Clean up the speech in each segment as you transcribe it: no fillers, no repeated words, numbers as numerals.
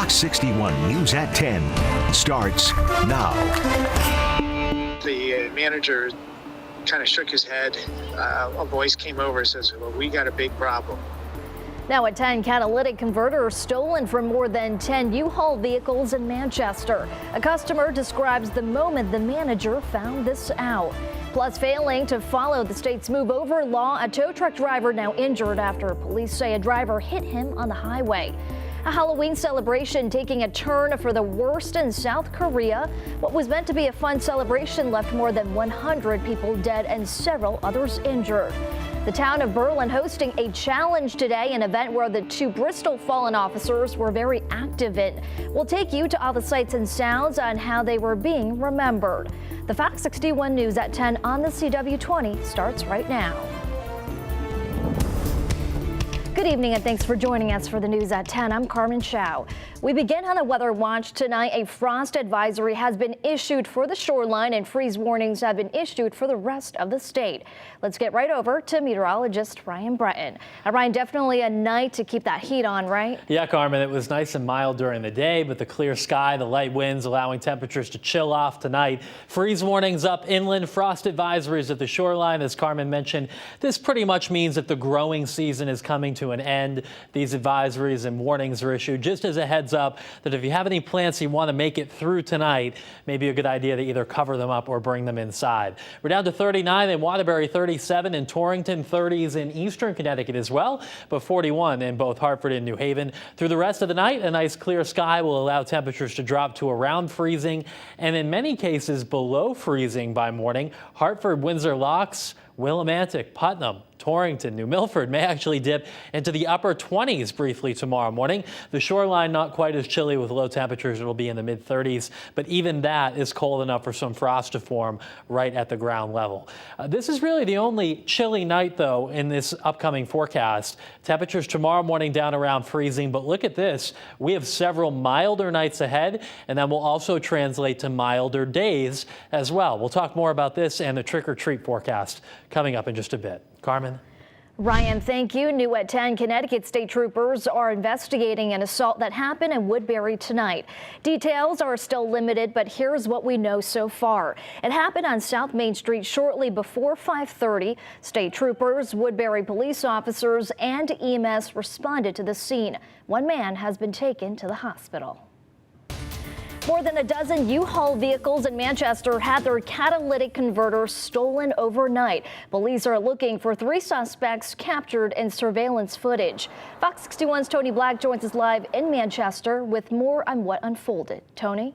Fox 61 News at 10 starts now. The manager kind of shook his head. A voice came over and says, well, we got a big problem. Now at 10, catalytic converter stolen from more than 10 U-Haul vehicles in Manchester. A customer describes the moment the manager found this out. Plus, failing to follow the state's move over law, a tow truck driver now injured after police say a driver hit him on the highway. A Halloween celebration taking a turn for the worst in South Korea. What was meant to be a fun celebration left more than 100 people dead and several others injured. The town of Berlin hosting a challenge today, an event where the 2 Bristol fallen officers were very active in. We'll take you to all the sights and sounds on how they were being remembered. The Fox 61 News at 10 on the CW20 starts right now. Good evening and thanks for joining us for the news at 10. I'm Carmen Chow. We begin on a weather watch tonight. A frost advisory has been issued for the shoreline and freeze warnings have been issued for the rest of the state. Let's get right over to meteorologist Ryan Breton. Ryan, definitely a night to keep that heat on, right? Yeah, Carmen, it was nice and mild during the day, but the clear sky, the light winds allowing temperatures to chill off tonight. Freeze warnings up inland, frost advisories at the shoreline. As Carmen mentioned, this pretty much means that the growing season is coming to an end. These advisories and warnings are issued just as a heads up that if you have any plants you want to make it through tonight, maybe a good idea to either cover them up or bring them inside. We're down to 39 in Woodbury, 37 in Torrington, 30s in eastern Connecticut as well, but 41 in both Hartford and New Haven. Through the rest of the night, a nice clear sky will allow temperatures to drop to around freezing and in many cases below freezing by morning. Hartford, Windsor Locks, Willimantic, Putnam, Torrington, New Milford may actually dip into the upper 20s briefly tomorrow morning. The shoreline not quite as chilly with low temperatures. It'll be in the mid 30s, but even that is cold enough for some frost to form right at the ground level. This is really the only chilly night though in this upcoming forecast. Temperatures tomorrow morning down around freezing, but look at this. We have several milder nights ahead, and that will also translate to milder days as well. We'll talk more about this and the trick-or-treat forecast coming up in just a bit. Carmen? Ryan, thank you. New at 10, Connecticut state troopers are investigating an assault that happened in Woodbury tonight. Details are still limited, but here's what we know so far. It happened on South Main Street shortly before 5:30. State troopers, Woodbury police officers, and EMS responded to the scene. One man has been taken to the hospital. More than a dozen U-Haul vehicles in Manchester had their catalytic converters stolen overnight. Police are looking for 3 suspects captured in surveillance footage. Fox 61's Tony Black joins us live in Manchester with more on what unfolded. Tony?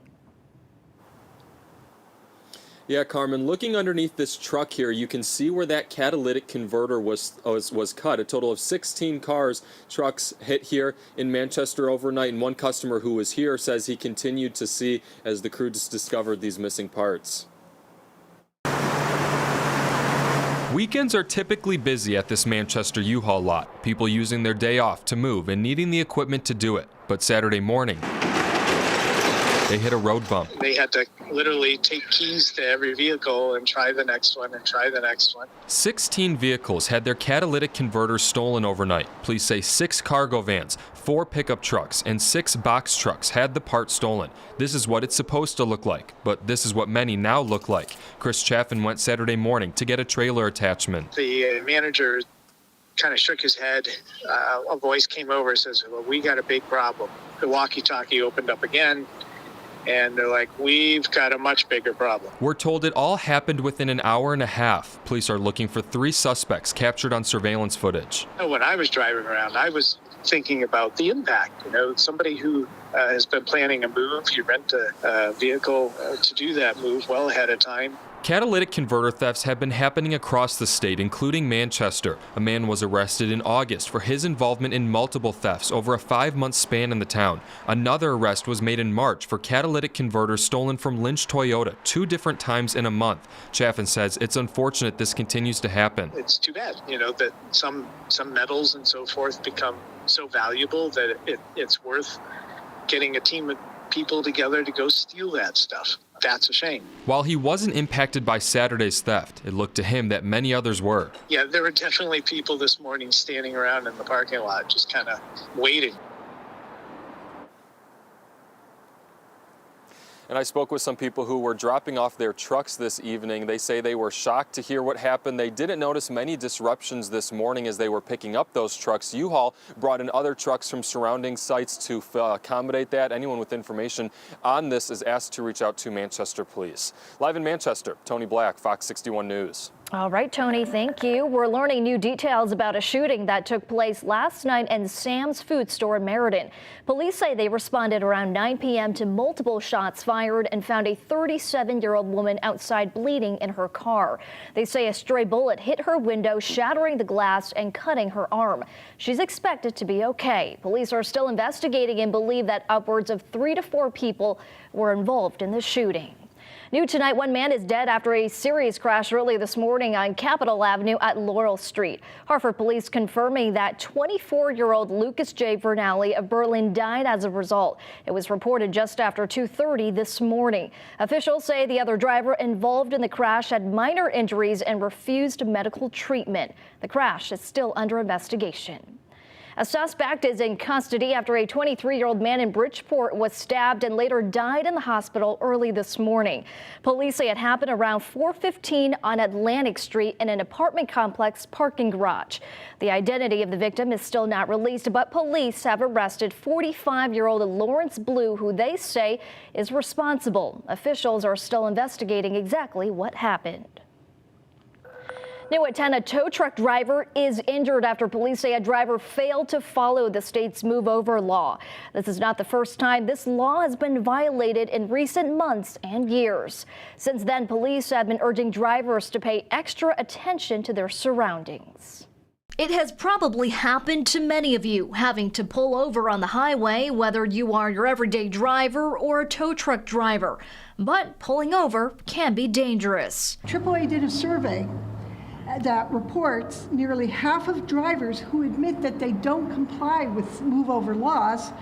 Yeah, Carmen, looking underneath this truck here, you can see where that catalytic converter was cut. A total of 16 trucks hit here in Manchester overnight, and one customer who was here says he continued to see as the crew discovered these missing parts. Weekends are typically busy at this Manchester U-Haul lot, people using their day off to move and needing the equipment to do it. But Saturday morning, they hit a road bump. They had to literally take keys to every vehicle and try the next one and try the next one. 16 vehicles had their catalytic converters stolen overnight. Police say 6 cargo vans, 4 pickup trucks, and 6 box trucks had the parts stolen. This is what it's supposed to look like, but this is what many now look like. Chris Chaffin went Saturday morning to get a trailer attachment. The manager kind of shook his head. A voice came over and says, well, we got a big problem. The walkie-talkie opened up again. And they're like, we've got a much bigger problem. We're told it all happened within an hour and a half. Police are looking for 3 suspects captured on surveillance footage. When I was driving around, I was thinking about the impact. Somebody who has been planning a move, you rent a vehicle to do that move well ahead of time. Catalytic converter thefts have been happening across the state, including Manchester. A man was arrested in August for his involvement in multiple thefts over a 5-month span in the town. Another arrest was made in March for catalytic converters stolen from Lynch Toyota 2 different times in a month. Chaffin says it's unfortunate this continues to happen. It's too bad, that some metals and so forth become so valuable that it's worth getting a team of people together to go steal that stuff. That's a shame. While he wasn't impacted by Saturday's theft, it looked to him that many others were. Yeah, there were definitely people this morning standing around in the parking lot just kind of waiting. And I spoke with some people who were dropping off their trucks this evening. They say they were shocked to hear what happened. They didn't notice many disruptions this morning as they were picking up those trucks. U-Haul brought in other trucks from surrounding sites to accommodate that. Anyone with information on this is asked to reach out to Manchester Police. Live in Manchester, Tony Black, Fox 61 News. All right, Tony, thank you. We're learning new details about a shooting that took place last night in Sam's food store in Meriden. Police say they responded around 9 p.m. to multiple shots fired and found a 37-year-old woman outside bleeding in her car. They say a stray bullet hit her window, shattering the glass and cutting her arm. She's expected to be okay. Police are still investigating and believe that upwards of 3 to 4 people were involved in the shooting. New tonight, one man is dead after a serious crash early this morning on Capitol Avenue at Laurel Street. Hartford police confirming that 24-year-old Lucas J. Vernally of Berlin died as a result. It was reported just after 2:30 this morning. Officials say the other driver involved in the crash had minor injuries and refused medical treatment. The crash is still under investigation. A suspect is in custody after a 23-year-old man in Bridgeport was stabbed and later died in the hospital early this morning. Police say it happened around 4:15 on Atlantic Street in an apartment complex parking garage. The identity of the victim is still not released, but police have arrested 45-year-old Lawrence Blue, who they say is responsible. Officials are still investigating exactly what happened. New at 10, a tow truck driver is injured after police say a driver failed to follow the state's move over law. This is not the first time this law has been violated in recent months and years. Since then, police have been urging drivers to pay extra attention to their surroundings. It has probably happened to many of you, having to pull over on the highway, whether you are your everyday driver or a tow truck driver. But pulling over can be dangerous. AAA did a survey that reports nearly half of drivers who admit that they don't comply with move-over laws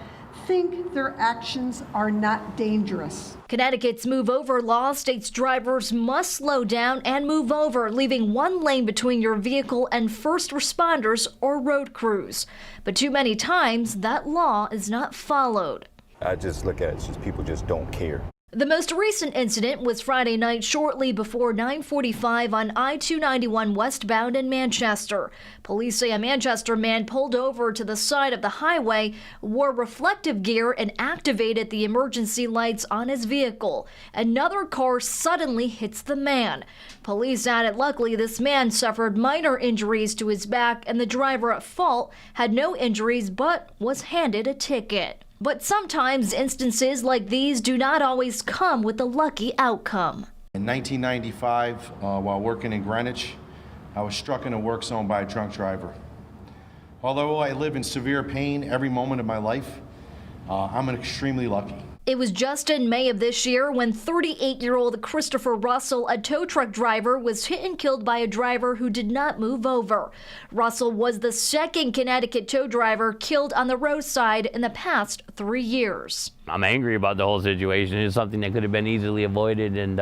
think their actions are not dangerous. Connecticut's move-over law states drivers must slow down and move over, leaving one lane between your vehicle and first responders or road crews. But too many times, that law is not followed. I just look at it as people just don't care. The most recent incident was Friday night shortly before 9:45 on I-291 westbound in Manchester. Police say a Manchester man pulled over to the side of the highway, wore reflective gear, and activated the emergency lights on his vehicle. Another car suddenly hits the man. Police added luckily this man suffered minor injuries to his back and the driver at fault had no injuries but was handed a ticket. But sometimes instances like these do not always come with a lucky outcome. In 1995, while working in Greenwich, I was struck in a work zone by a drunk driver. Although I live in severe pain every moment of my life, I'm extremely lucky. It was just in May of this year when 38-year-old Christopher Russell, a tow truck driver, was hit and killed by a driver who did not move over. Russell was the second Connecticut tow driver killed on the roadside in the past 3 years. I'm angry about the whole situation. It's something that could have been easily avoided, and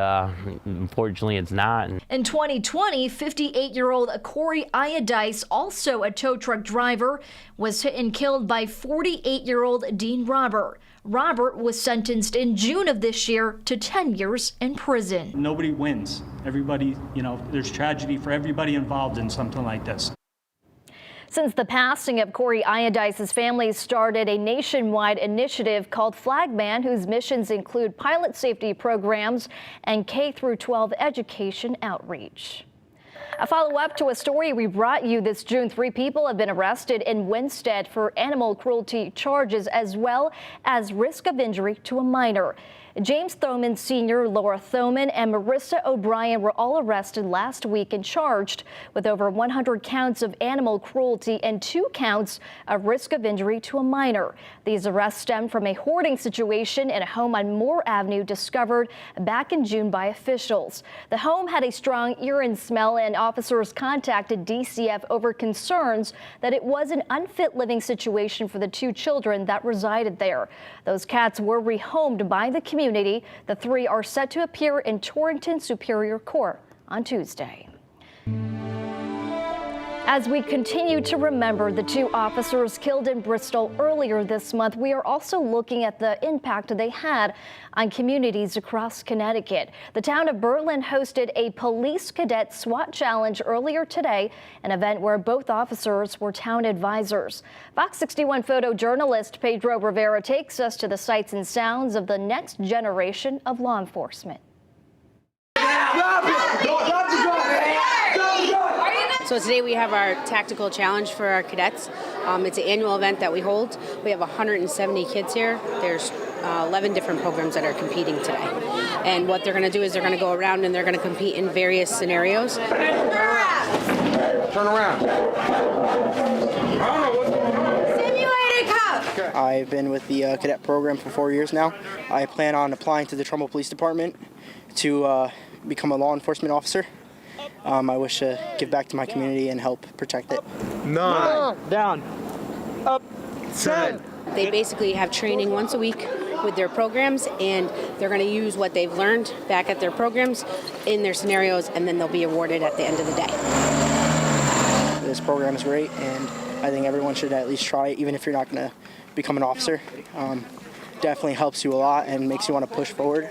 unfortunately it's not. In 2020, 58-year-old Corey Iodice, also a tow truck driver, was hit and killed by 48-year-old Dean Robert. Robert was sentenced in June of this year to 10 years in prison. Nobody wins. Everybody, there's tragedy for everybody involved in something like this. Since the passing of Corey Iodice's family started a nationwide initiative called Flagman, whose missions include pilot safety programs and K-12 education outreach. A follow-up to a story we brought you this June. 3 people have been arrested in Winstead for animal cruelty charges as well as risk of injury to a minor. James Thoman Sr., Laura Thoman, and Marissa O'Brien were all arrested last week and charged with over 100 counts of animal cruelty and 2 counts of risk of injury to a minor. These arrests stem from a hoarding situation in a home on Moore Avenue discovered back in June by officials. The home had a strong urine smell, and officers contacted DCF over concerns that it was an unfit living situation for the 2 children that resided there. Those cats were rehomed by the community. The 3 are set to appear in Torrington Superior Court on Tuesday. As we continue to remember the 2 officers killed in Bristol earlier this month, we are also looking at the impact they had on communities across Connecticut. The town of Meriden hosted a police cadet SWAT challenge earlier today, an event where both officers were town advisors. Fox 61 photojournalist Pedro Rivera takes us to the sights and sounds of the next generation of law enforcement. So today we have our tactical challenge for our cadets. It's an annual event that we hold. We have 170 kids here. There's 11 different programs that are competing today. And what they're going to do is they're going to go around and they're going to compete in various scenarios. Turn around. Simulated cuff! I've been with the cadet program for 4 years now. I plan on applying to the Trumbull Police Department to become a law enforcement officer. I wish to give back to my community and help protect it. 9, down, up, 10. They basically have training once a week with their programs, and they're going to use what they've learned back at their programs in their scenarios, and then they'll be awarded at the end of the day. This program is great, and I think everyone should at least try it, even if you're not going to become an officer. Definitely helps you a lot and makes you want to push forward.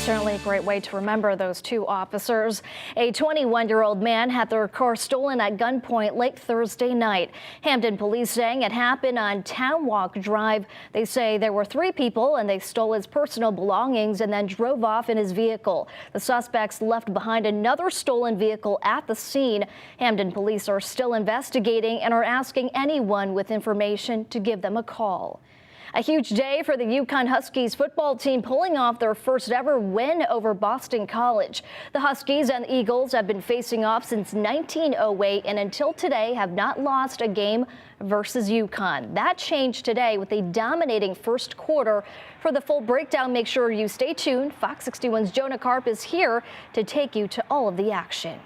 Certainly a great way to remember those 2 officers. A 21-year-old man had their car stolen at gunpoint late Thursday night. Hampden police saying it happened on Town Walk Drive. They say there were 3 people and they stole his personal belongings and then drove off in his vehicle. The suspects left behind another stolen vehicle at the scene. Hampden police are still investigating and are asking anyone with information to give them a call. A huge day for the UConn Huskies football team, pulling off their first ever win over Boston College. The Huskies and the Eagles have been facing off since 1908 and until today have not lost a game versus UConn. That changed today with a dominating first quarter. For the full breakdown, make sure you stay tuned. Fox 61's Jonah Karp is here to take you to all of the action.